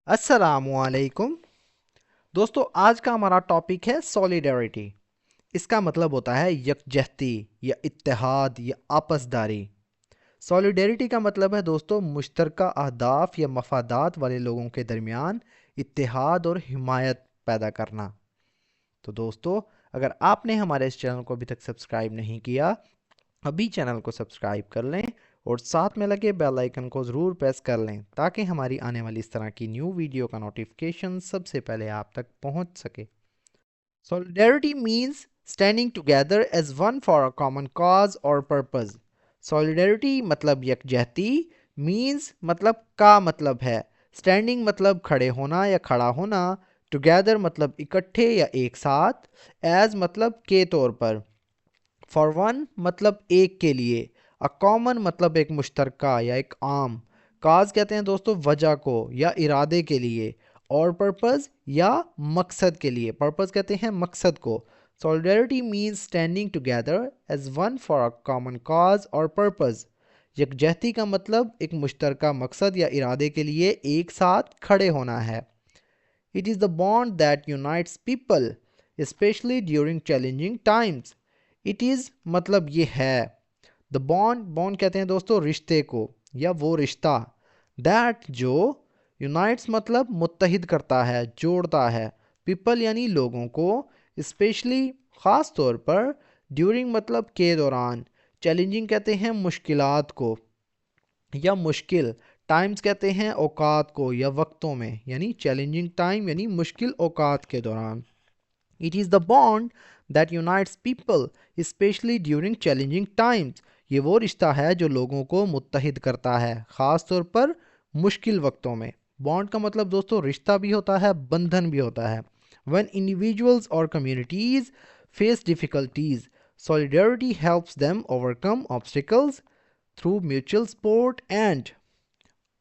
السلام علیکم دوستو، آج کا ہمارا ٹاپک ہے سولیڈیرٹی۔ اس کا مطلب ہوتا ہے یکجہتی یا اتحاد یا آپس داری۔ سولیڈیرٹی کا مطلب ہے دوستو مشترکہ اہداف یا مفادات والے لوگوں کے درمیان اتحاد اور حمایت پیدا کرنا۔ تو دوستو، اگر آپ نے ہمارے اس چینل کو ابھی تک سبسکرائب نہیں کیا، ابھی چینل کو سبسکرائب کر لیں اور ساتھ میں لگے بیل آئیکن کو ضرور پریس کر لیں تاکہ ہماری آنے والی اس طرح کی نیو ویڈیو کا نوٹیفیکیشن سب سے پہلے آپ تک پہنچ سکے۔ Solidarity means standing together as one for a common cause or purpose۔ Solidarity مطلب یکجہتی، means مطلب کا مطلب ہے، standing مطلب کھڑے ہونا یا کھڑا ہونا، together مطلب اکٹھے یا ایک ساتھ، as مطلب کے طور پر، for one مطلب ایک کے لیے، a common مطلب ایک مشترکہ یا ایک عام، cause کہتے ہیں دوستو وجہ کو یا ارادے کے لیے، اور پرپز یا مقصد کے لیے، پرپز کہتے ہیں مقصد کو۔ Solidarity means standing together as one for a common cause or purpose۔ یکجہتی کا مطلب ایک مشترکہ مقصد یا ارادے کے لیے ایک ساتھ کھڑے ہونا ہے۔ It is the bond that unites people, especially during challenging times۔ It is مطلب یہ ہے، the bond کہتے ہیں دوستو رشتے کو یا وہ رشتہ، that جو، unites مطلب متحد کرتا ہے، جوڑتا ہے، people یعنی لوگوں کو، especially خاص طور پر، during مطلب کے دوران، challenging کہتے ہیں مشکلات کو یا مشکل، ٹائمز کہتے ہیں اوقات کو یا وقتوں میں، یعنی چیلنجنگ ٹائم یعنی مشکل اوقات کے دوران۔ It is the bond that unites people, especially during challenging times۔ یہ وہ رشتہ ہے جو لوگوں کو متحد کرتا ہے، خاص طور پر مشکل وقتوں میں۔ بانڈ کا مطلب دوستو رشتہ بھی ہوتا ہے، بندھن بھی ہوتا ہے۔ When individuals or communities face difficulties, solidarity helps them overcome obstacles through mutual support and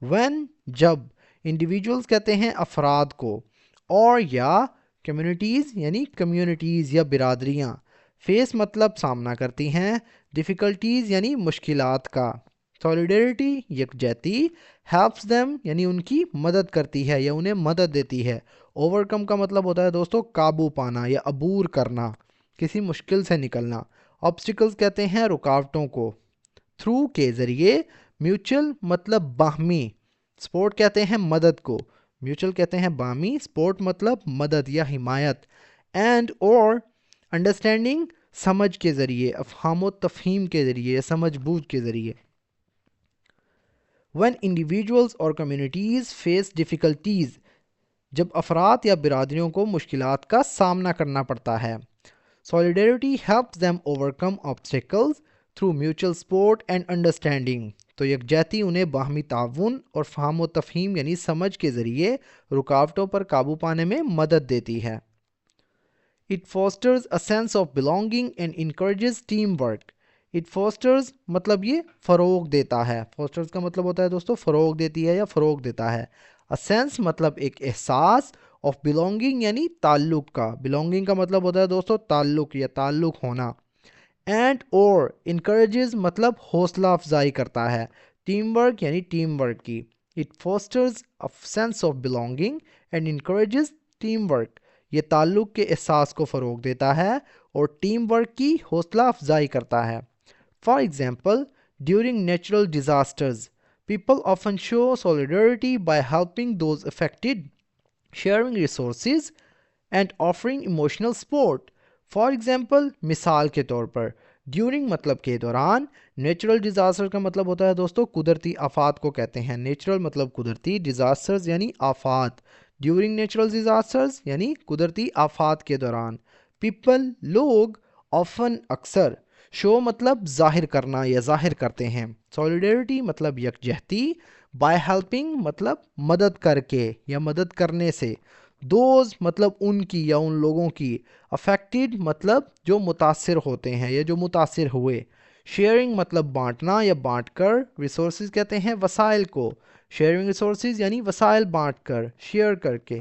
when جب انڈیویجولز کہتے ہیں افراد کو، اور یا کمیونٹیز یعنی کمیونٹیز یا برادریاں، فیس مطلب سامنا کرتی ہیں، ڈیفیکلٹیز یعنی مشکلات کا۔ سولیڈیرٹی یکجہتی، ہیلپس دیم یعنی ان کی مدد کرتی ہے یا انہیں مدد دیتی ہے۔ اوورکم کا مطلب ہوتا ہے دوستو قابو پانا یا عبور کرنا، کسی مشکل سے نکلنا۔ آبسٹیکلز کہتے ہیں رکاوٹوں کو۔ تھرو کے ذریعے، میوچل مطلب باہمی، سپورٹ کہتے ہیں مدد کو، میوچل کہتے ہیں باہمی، سپورٹ مطلب مدد یا حمایت، اینڈ اور انڈرسٹینڈنگ سمجھ کے ذریعے، افہام و تفہیم کے ذریعے، سمجھ بوجھ کے ذریعے۔ When individuals or communities face difficulties، جب افراد یا برادریوں کو مشکلات کا سامنا کرنا پڑتا ہے۔ Solidarity helps them overcome obstacles through mutual support and understanding۔ تو یکجہتی انہیں باہمی تعاون اور فہم و تفہیم یعنی سمجھ کے ذریعے رکاوٹوں پر قابو پانے میں مدد دیتی ہے۔ It fosters a sense of belonging and encourages teamwork۔ It fosters مطلب یہ فروغ دیتا ہے، fosters کا مطلب ہوتا ہے دوستو فروغ دیتی ہے یا فروغ دیتا ہے۔ A sense مطلب ایک احساس، of belonging یعنی تعلق کا، belonging کا مطلب ہوتا ہے دوستو تعلق یا تعلق ہونا، and اور encourages مطلب حوصلہ افزائی کرتا ہے، ٹیم ورک یعنی ٹیم ورک کی۔ It fosters a sense of belonging and encourages team work۔ یہ تعلق کے احساس کو فروغ دیتا ہے اور ٹیم ورک کی حوصلہ افزائی کرتا ہے۔ For example, during natural disasters, people often show solidarity by helping those affected, sharing resources, and offering emotional support۔ For example، مثال کے طور پر، during مطلب کے دوران، نیچرل ڈیزاسٹر کا مطلب ہوتا ہے دوستو قدرتی آفات کو کہتے ہیں، نیچرل مطلب قدرتی، ڈیزاسٹرز یعنی آفات، ڈیورنگ نیچرل ڈیزاسٹرز یعنی قدرتی آفات کے دوران۔ پیپل لوگ، آفن اکثر، شو مطلب ظاہر کرنا یا ظاہر کرتے ہیں۔ سولیڈیرٹی مطلب یکجہتی، بائی ہیلپنگ مطلب مدد کر کے یا مدد کرنے سے، دوز مطلب ان کی یا ان لوگوں کی، افیکٹڈ مطلب جو متاثر ہوتے ہیں یا جو متاثر ہوئے، شیئرنگ مطلب بانٹنا یا بانٹ کر، ریسورسز کہتے ہیں وسائل کو، شیئرنگ ریسورسز یعنی وسائل بانٹ کر، شیئر کر کے،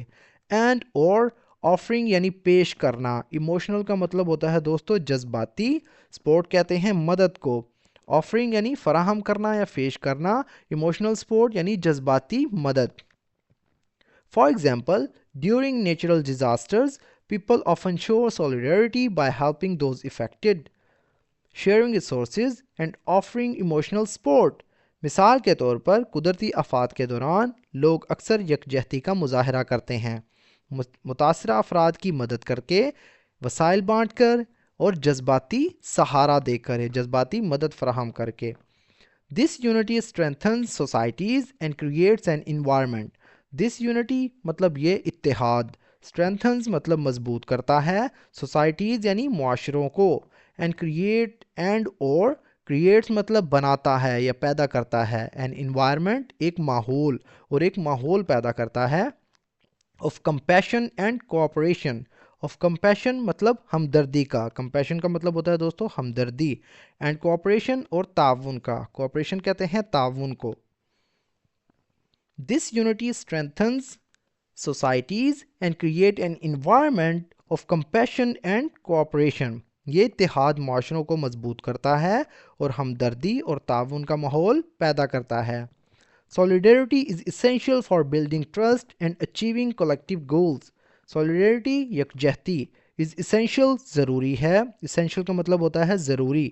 اینڈ اور آفرنگ یعنی پیش کرنا۔ ایموشنل کا مطلب ہوتا ہے دوستو جذباتی، سپورٹ کہتے ہیں مدد کو، آفرنگ یعنی فراہم کرنا یا پیش کرنا، ایموشنل سپورٹ یعنی جذباتی مدد۔ For example, during natural disasters, people often show solidarity by helping those affected, sharing resources and offering emotional support. مثال کے طور پر قدرتی آفات کے دوران لوگ اکثر یکجہتی کا مظاہرہ کرتے ہیں، متاثرہ افراد کی مدد کر کے، وسائل بانٹ کر اور جذباتی سہارا دے کر، جذباتی مدد فراہم کر کے۔ This unity strengthens societies and creates an environment. This unity مطلب یہ اتحاد، strengthens مطلب مضبوط کرتا ہے، societies یعنی معاشروں کو، and create and or creates مطلب بناتا ہے یا پیدا کرتا ہے، an environment ایک ماحول، اور ایک ماحول پیدا کرتا ہے of compassion and cooperation. of compassion مطلب ہمدردی کا، compassion کا مطلب ہوتا ہے دوستو ہمدردی، and cooperation اور تعاون کا، cooperation کہتے ہیں تعاون کو۔ This unity strengthens societies and create an environment of compassion and cooperation. یہ اتحاد معاشروں کو مضبوط کرتا ہے اور ہمدردی اور تعاون کا ماحول پیدا کرتا ہے۔ Solidarity is essential for building trust and achieving collective goals. Solidarity یکجہتی is essential ضروری ہے، essential کا مطلب ہوتا ہے ضروری،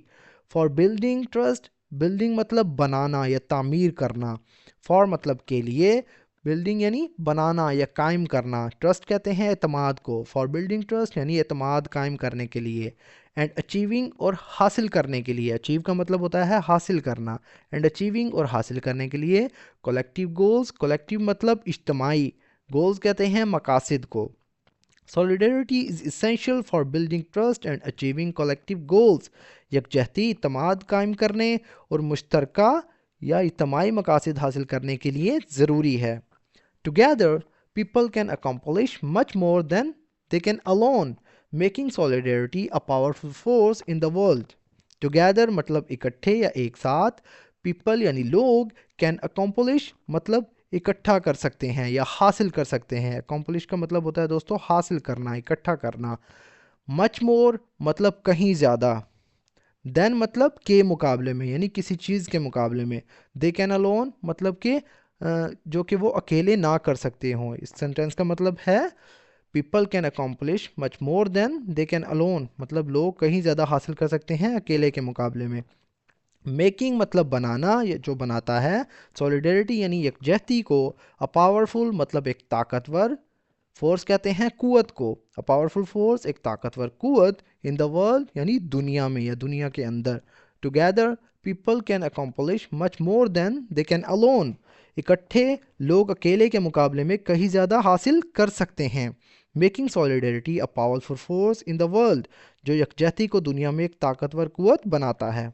for building trust، building مطلب بنانا یا تعمیر کرنا، for مطلب کے لیے، building یعنی بنانا یا قائم کرنا، trust کہتے ہیں اعتماد کو، for building trust یعنی اعتماد قائم کرنے کے لیے، and achieving اور حاصل کرنے کے لیے، achieve کا مطلب ہوتا ہے حاصل کرنا، and achieving اور حاصل کرنے کے لیے collective goals، collective مطلب اجتماعی، goals کہتے ہیں مقاصد کو۔ Solidarity is essential for building trust and achieving collective goals. یکجہتی اعتماد قائم کرنے اور مشترکہ یا اجتماعی مقاصد حاصل کرنے کے لیے ضروری ہے۔ Together, people can accomplish much more than they can alone, making solidarity a powerful force in the world. Together مطلب اکٹھے یا ایک ساتھ، people یعنی لوگ، can accomplish مطلب اکٹھا کر سکتے ہیں یا حاصل کر سکتے ہیں، accomplish کا مطلب ہوتا ہے دوستو حاصل کرنا، اکٹھا کرنا، much more مطلب کہیں زیادہ، then مطلب کے مقابلے میں یعنی کسی چیز کے مقابلے میں، they can alone مطلب کہ جو کہ وہ اکیلے نہ کر سکتے ہوں۔ اس سینٹینس کا مطلب ہے people can accomplish much more than they can alone مطلب لوگ کہیں زیادہ حاصل کر سکتے ہیں اکیلے کے مقابلے میں۔ میکنگ مطلب بنانا یا جو بناتا ہے، solidarity یعنی یکجہتی کو، a powerful مطلب ایک طاقتور، فورس کہتے ہیں قوت کو، a powerful force ایک طاقتور قوت، in the world یعنی دنیا میں یا دنیا کے اندر۔ together people can accomplish much more than they can alone، اکٹھے لوگ اکیلے کے مقابلے میں کہیں زیادہ حاصل کر سکتے ہیں۔ Making solidarity a powerful force in the world، جو یکجہتی کو دنیا میں ایک طاقتور قوت بناتا ہے۔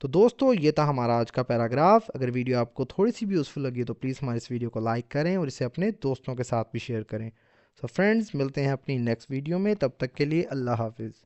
تو دوستو یہ تھا ہمارا آج کا پیراگراف۔ اگر ویڈیو آپ کو تھوڑی سی بھی یوزفل لگی تو پلیز ہمارے اس ویڈیو کو لائک کریں اور اسے اپنے دوستوں کے ساتھ بھی شیئر کریں۔ سو فرینڈز، ملتے ہیں اپنی نیکسٹ ویڈیو میں، تب تک کے لیے اللہ حافظ۔